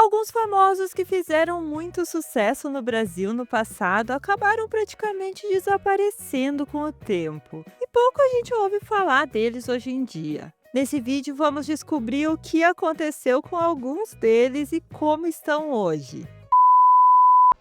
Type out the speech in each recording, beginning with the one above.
Alguns famosos que fizeram muito sucesso no Brasil no passado acabaram praticamente desaparecendo com o tempo, e pouco a gente ouve falar deles hoje em dia. Nesse vídeo vamos descobrir o que aconteceu com alguns deles e como estão hoje.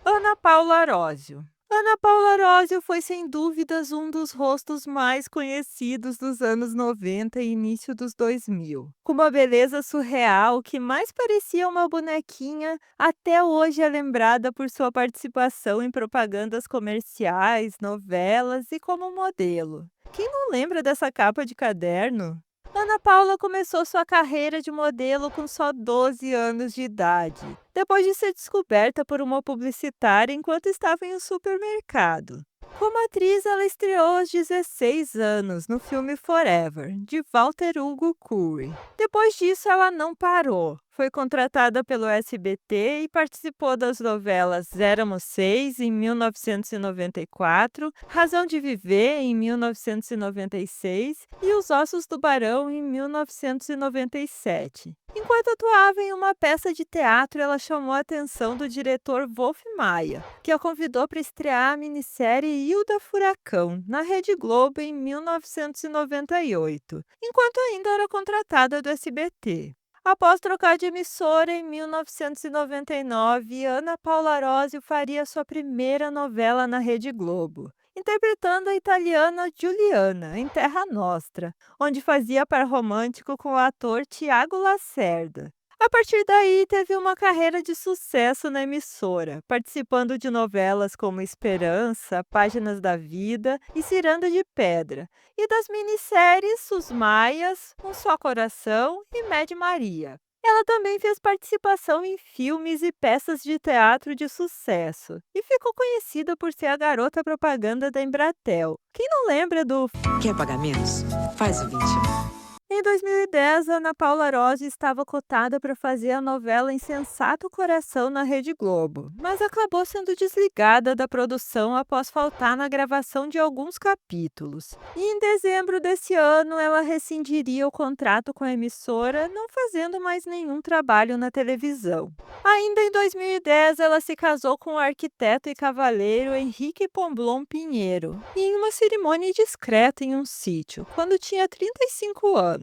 Ana Paula Arósio. Ana Paula Arósio foi sem dúvidas um dos rostos mais conhecidos dos anos 90 e início dos 2000. Com uma beleza surreal que mais parecia uma bonequinha, até hoje é lembrada por sua participação em propagandas comerciais, novelas e como modelo. Quem não lembra dessa capa de caderno? Ana Paula começou sua carreira de modelo com só 12 anos de idade, depois de ser descoberta por uma publicitária enquanto estava em um supermercado. Como atriz, ela estreou aos 16 anos no filme Forever, de Walter Hugo Curry. Depois disso, ela não parou. Foi contratada pelo SBT e participou das novelas Éramos Seis, em 1994, Razão de Viver, em 1996 e Os Ossos do Barão, em 1997. Enquanto atuava em uma peça de teatro, ela chamou a atenção do diretor Wolf Maia, que a convidou para estrear a minissérie Hilda Furacão, na Rede Globo em 1998, enquanto ainda era contratada do SBT. Após trocar de emissora em 1999, Ana Paula Arósio faria sua primeira novela na Rede Globo, interpretando a italiana Giuliana em Terra Nostra, onde fazia par romântico com o ator Tiago Lacerda. A partir daí, teve uma carreira de sucesso na emissora, participando de novelas como Esperança, Páginas da Vida e Ciranda de Pedra, e das minisséries Os Maias, Um Só Coração e Mad Maria. Ela também fez participação em filmes e peças de teatro de sucesso, e ficou conhecida por ser a garota propaganda da Embratel. Quem não lembra do Quer pagar menos? Faz o 21. Em 2010, Ana Paula Arósio estava cotada para fazer a novela Insensato Coração na Rede Globo, mas acabou sendo desligada da produção após faltar na gravação de alguns capítulos. E em dezembro desse ano, ela rescindiria o contrato com a emissora, não fazendo mais nenhum trabalho na televisão. Ainda em 2010, ela se casou com o arquiteto e cavalheiro Henrique Pomblon Pinheiro, em uma cerimônia discreta em um sítio, quando tinha 35 anos.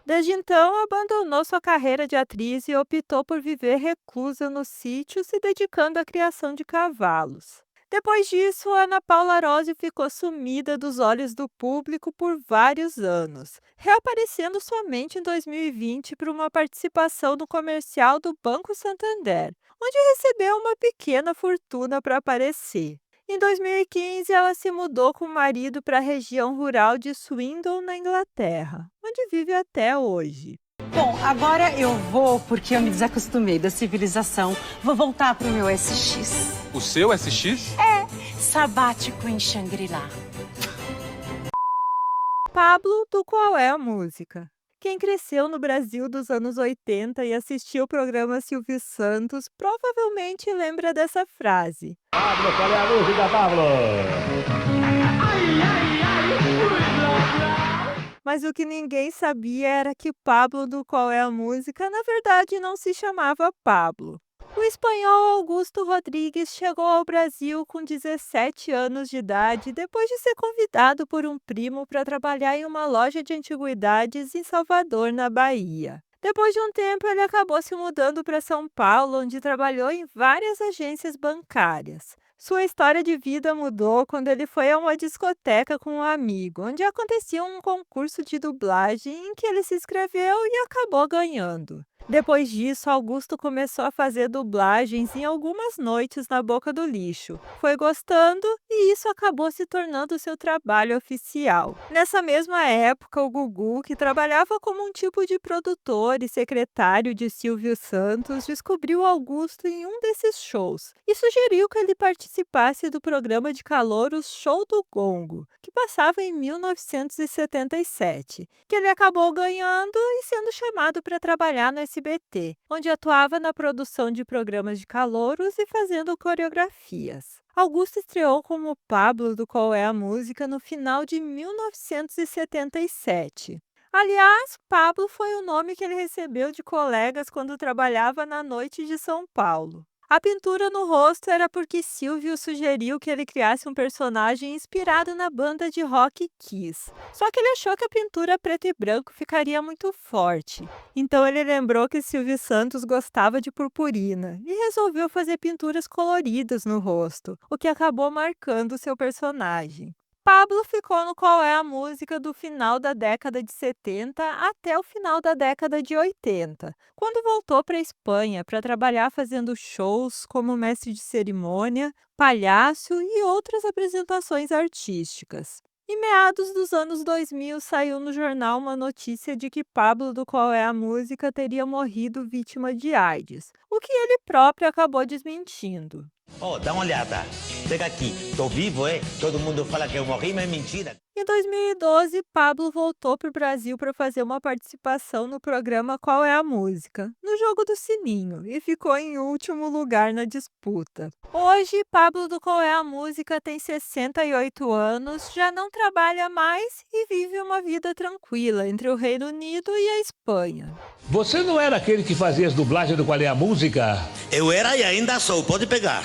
Desde então, abandonou sua carreira de atriz e optou por viver reclusa no sítio, se dedicando à criação de cavalos. Depois disso, Ana Paula Arósio ficou sumida dos olhos do público por vários anos, reaparecendo somente em 2020 por uma participação no comercial do Banco Santander, onde recebeu uma pequena fortuna para aparecer. Em 2015, ela se mudou com o marido para a região rural de Swindon, na Inglaterra, onde vive até hoje. Bom, agora eu vou porque eu me desacostumei da civilização. Vou voltar pro meu SX. O seu SX? Sabático em Shangri-La. Pablo, do Qual é a Música? Quem cresceu no Brasil dos anos 80 e assistiu o programa Silvio Santos provavelmente lembra dessa frase. Pablo, qual é a música, Pablo? Mas o que ninguém sabia era que Pablo, do Qual é a Música, na verdade não se chamava Pablo. O espanhol Augusto Rodrigues chegou ao Brasil com 17 anos de idade, depois de ser convidado por um primo para trabalhar em uma loja de antiguidades em Salvador, na Bahia. Depois de um tempo, ele acabou se mudando para São Paulo, onde trabalhou em várias agências bancárias. Sua história de vida mudou quando ele foi a uma discoteca com um amigo, onde acontecia um concurso de dublagem em que ele se inscreveu e acabou ganhando. Depois disso, Augusto começou a fazer dublagens em algumas noites na Boca do Lixo. Foi gostando e isso acabou se tornando seu trabalho oficial. Nessa mesma época, o Gugu, que trabalhava como um tipo de produtor e secretário de Silvio Santos, descobriu Augusto em um desses shows e sugeriu que ele participasse do programa de calouros Show do Gongo, que passava em 1977, que ele acabou ganhando e sendo chamado para trabalhar no SBT, onde atuava na produção de programas de calouros e fazendo coreografias. Augusto estreou como Pablo, do Qual é a Música, no final de 1977. Aliás, Pablo foi o nome que ele recebeu de colegas quando trabalhava na Noite de São Paulo. A pintura no rosto era porque Silvio sugeriu que ele criasse um personagem inspirado na banda de rock Kiss. Só que ele achou que a pintura preto e branco ficaria muito forte. Então ele lembrou que Silvio Santos gostava de purpurina e resolveu fazer pinturas coloridas no rosto, o que acabou marcando seu personagem. Pablo ficou no Qual é a Música do final da década de 70 até o final da década de 80, quando voltou para a Espanha para trabalhar fazendo shows como mestre de cerimônia, palhaço e outras apresentações artísticas. Em meados dos anos 2000, saiu no jornal uma notícia de que Pablo do Qual é a Música teria morrido vítima de AIDS, o que ele próprio acabou desmentindo. Oh, dá uma olhada. Chega aqui. Tô vivo, é? Todo mundo fala que eu morri, mas é mentira. Em 2012, Pablo voltou para o Brasil para fazer uma participação no programa Qual é a Música, no jogo do Sininho, e ficou em último lugar na disputa. Hoje, Pablo do Qual é a Música tem 68 anos, já não trabalha mais e vive uma vida tranquila entre o Reino Unido e a Espanha. Você não era aquele que fazia as dublagens do Qual é a Música? Eu era e ainda sou, pode pegar.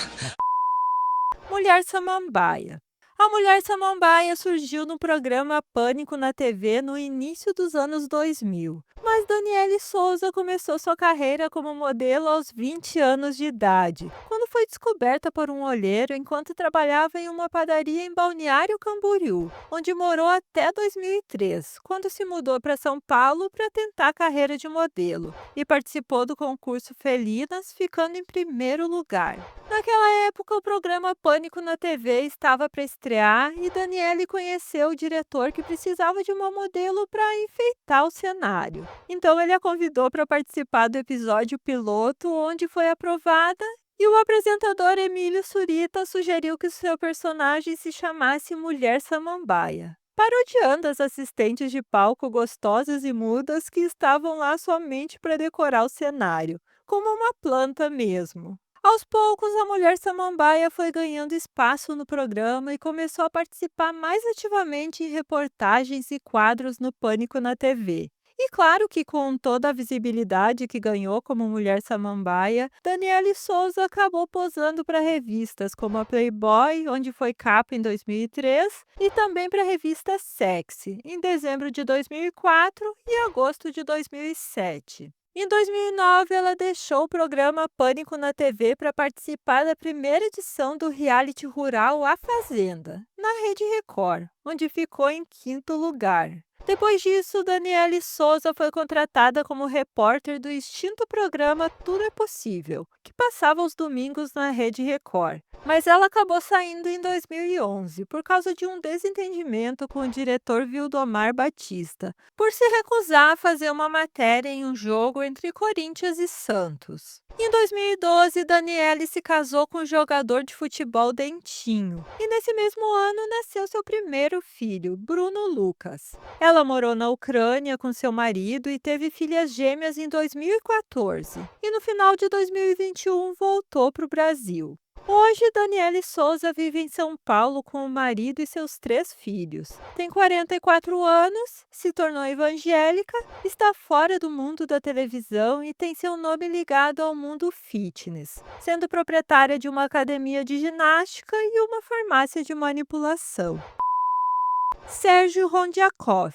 Mulher Samambaia. A Mulher Samambaia surgiu no programa Pânico na TV no início dos anos 2000, mas Daniele Souza começou sua carreira como modelo aos 20 anos de idade, quando foi descoberta por um olheiro enquanto trabalhava em uma padaria em Balneário Camboriú, onde morou até 2003, quando se mudou para São Paulo para tentar a carreira de modelo, e participou do concurso Felinas, ficando em primeiro lugar. Naquela época, o programa Pânico na TV estava para estrear e Daniele conheceu o diretor que precisava de uma modelo para enfeitar o cenário. Então ele a convidou para participar do episódio piloto, onde foi aprovada, e o apresentador Emílio Surita sugeriu que seu personagem se chamasse Mulher Samambaia, parodiando as assistentes de palco gostosas e mudas que estavam lá somente para decorar o cenário, como uma planta mesmo. Aos poucos, a Mulher Samambaia foi ganhando espaço no programa e começou a participar mais ativamente em reportagens e quadros no Pânico na TV. E claro que com toda a visibilidade que ganhou como Mulher Samambaia, Daniele Souza acabou posando para revistas como a Playboy, onde foi capa em 2003, e também para a revista Sexy, em dezembro de 2004 e agosto de 2007. Em 2009, ela deixou o programa Pânico na TV para participar da primeira edição do reality rural A Fazenda, na Rede Record, onde ficou em quinto lugar. Depois disso, Daniele Souza foi contratada como repórter do extinto programa Tudo é Possível, que passava aos domingos na Rede Record. Mas ela acabou saindo em 2011 por causa de um desentendimento com o diretor Vildomar Batista, por se recusar a fazer uma matéria em um jogo entre Corinthians e Santos. Em 2012, Daniele se casou com o jogador de futebol Dentinho, e nesse mesmo ano nasceu seu primeiro filho, Bruno Lucas. Ela morou na Ucrânia com seu marido e teve filhas gêmeas em 2014, e no final de 2021 voltou para o Brasil. Hoje, Daniele Souza vive em São Paulo com o marido e seus 3 filhos. Tem 44 anos, se tornou evangélica, está fora do mundo da televisão e tem seu nome ligado ao mundo fitness, sendo proprietária de uma academia de ginástica e uma farmácia de manipulação. Sérgio Rondiakov.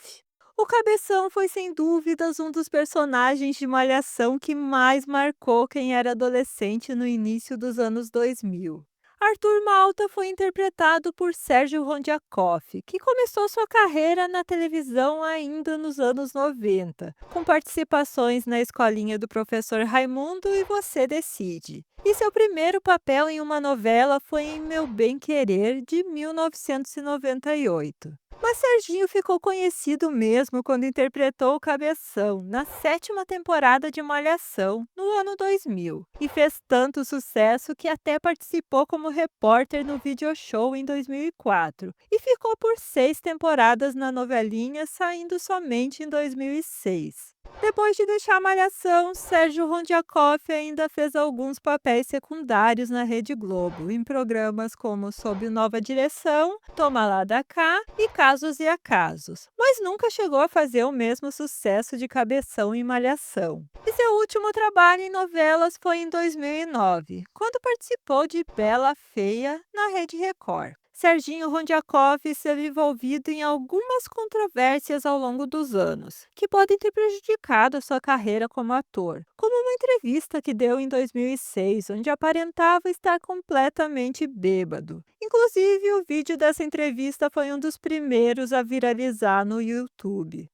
O Cabeção foi sem dúvidas um dos personagens de Malhação que mais marcou quem era adolescente no início dos anos 2000. Arthur Malta foi interpretado por Sérgio Rondiakov, que começou sua carreira na televisão ainda nos anos 90, com participações na Escolinha do Professor Raimundo e Você Decide. E seu primeiro papel em uma novela foi em Meu Bem Querer, de 1998. Mas Serginho ficou conhecido mesmo quando interpretou o Cabeção na 7ª temporada de Malhação, no ano 2000, e fez tanto sucesso que até participou como repórter no video show em 2004, e ficou por 6 temporadas na novelinha, saindo somente em 2006. Depois de deixar a Malhação, Sérgio Rondiakoff ainda fez alguns papéis secundários na Rede Globo, em programas como Sob Nova Direção, Toma Lá da Cá e Casos e Acasos, mas nunca chegou a fazer o mesmo sucesso de Cabeção em Malhação. E seu último trabalho em novelas foi em 2009, quando participou de Bela Feia na Rede Record. Serginho Rondiakoff esteve envolvido em algumas controvérsias ao longo dos anos, que podem ter prejudicado a sua carreira como ator, como uma entrevista que deu em 2006, onde aparentava estar completamente bêbado. Inclusive, o vídeo dessa entrevista foi um dos primeiros a viralizar no YouTube.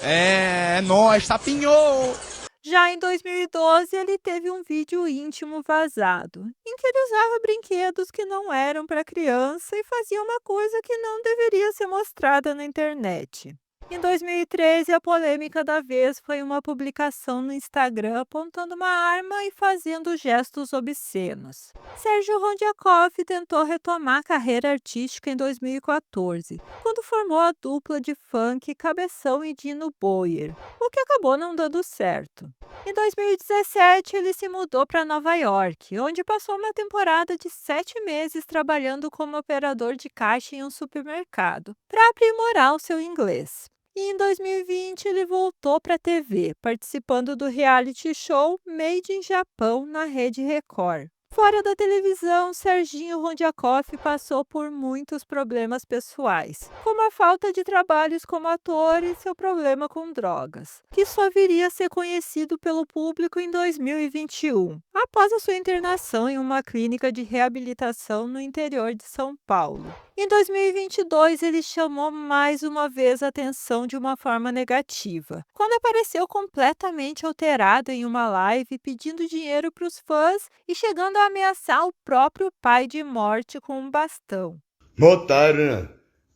É nóis, tapinhou! Já em 2012, ele teve um vídeo íntimo vazado, em que ele usava brinquedos que não eram para criança e fazia uma coisa que não deveria ser mostrada na internet. Em 2013, a polêmica da vez foi uma publicação no Instagram apontando uma arma e fazendo gestos obscenos. Sérgio Rondiakoff tentou retomar a carreira artística em 2014, quando formou a dupla de funk Cabeção e Dino Boyer, o que acabou não dando certo. Em 2017, ele se mudou para Nova York, onde passou uma temporada de 7 meses trabalhando como operador de caixa em um supermercado, para aprimorar o seu inglês. E em 2020 ele voltou para a TV, participando do reality show Made in Japão na Rede Record. Fora da televisão, Serginho Rondiakoff passou por muitos problemas pessoais, como a falta de trabalhos como ator e seu problema com drogas, que só viria a ser conhecido pelo público em 2021, após a sua internação em uma clínica de reabilitação no interior de São Paulo. Em 2022, ele chamou mais uma vez a atenção de uma forma negativa, quando apareceu completamente alterado em uma live pedindo dinheiro para os fãs e chegando a ameaçar o próprio pai de morte com um bastão. Otário, né?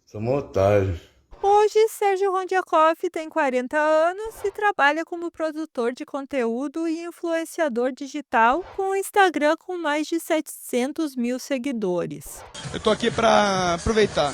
Somos otários. Hoje, Sérgio Rondiakoff tem 40 anos e trabalha como produtor de conteúdo e influenciador digital com um Instagram com mais de 700 mil seguidores. Eu tô aqui pra aproveitar.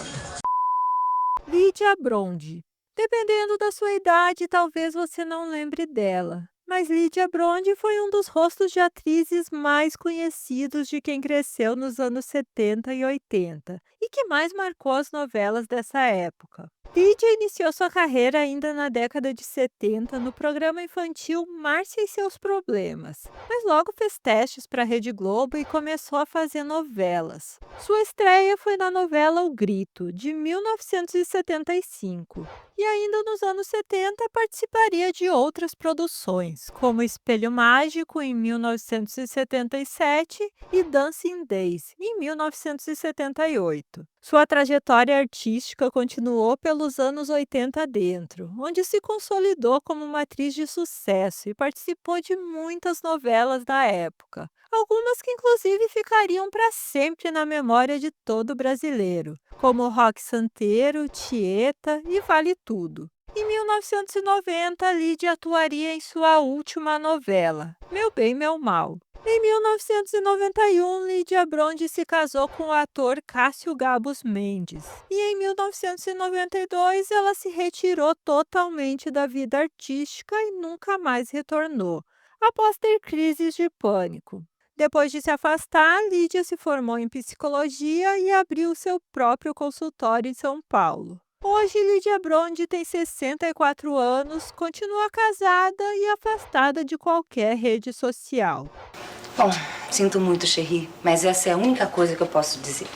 Lídia Bronde. Dependendo da sua idade, talvez você não lembre dela. Mas Lídia Bronde foi um dos rostos de atrizes mais conhecidos de quem cresceu nos anos 70 e 80 e que mais marcou as novelas dessa época. Lídia iniciou sua carreira ainda na década de 70 no programa infantil Márcia e Seus Problemas, mas logo fez testes para a Rede Globo e começou a fazer novelas. Sua estreia foi na novela O Grito, de 1975, e ainda nos anos 70 participaria de outras produções, como Espelho Mágico, em 1977, e Dancing Days, em 1978. Sua trajetória artística continuou pelos anos 80 adentro, onde se consolidou como uma atriz de sucesso e participou de muitas novelas da época, algumas que inclusive ficariam para sempre na memória de todo brasileiro, como Rock Santeiro, Tieta e Vale Tudo. Em 1990, Lídia atuaria em sua última novela, Meu Bem, Meu Mal. Em 1991, Lídia Bronde se casou com o ator Cássio Gabos Mendes. E em 1992, ela se retirou totalmente da vida artística e nunca mais retornou, após ter crises de pânico. Depois de se afastar, Lídia se formou em psicologia e abriu seu próprio consultório em São Paulo. Hoje, Lídia Bronde tem 64 anos, continua casada e afastada de qualquer rede social. Bom, sinto muito, Cherry, mas essa é a única coisa que eu posso dizer.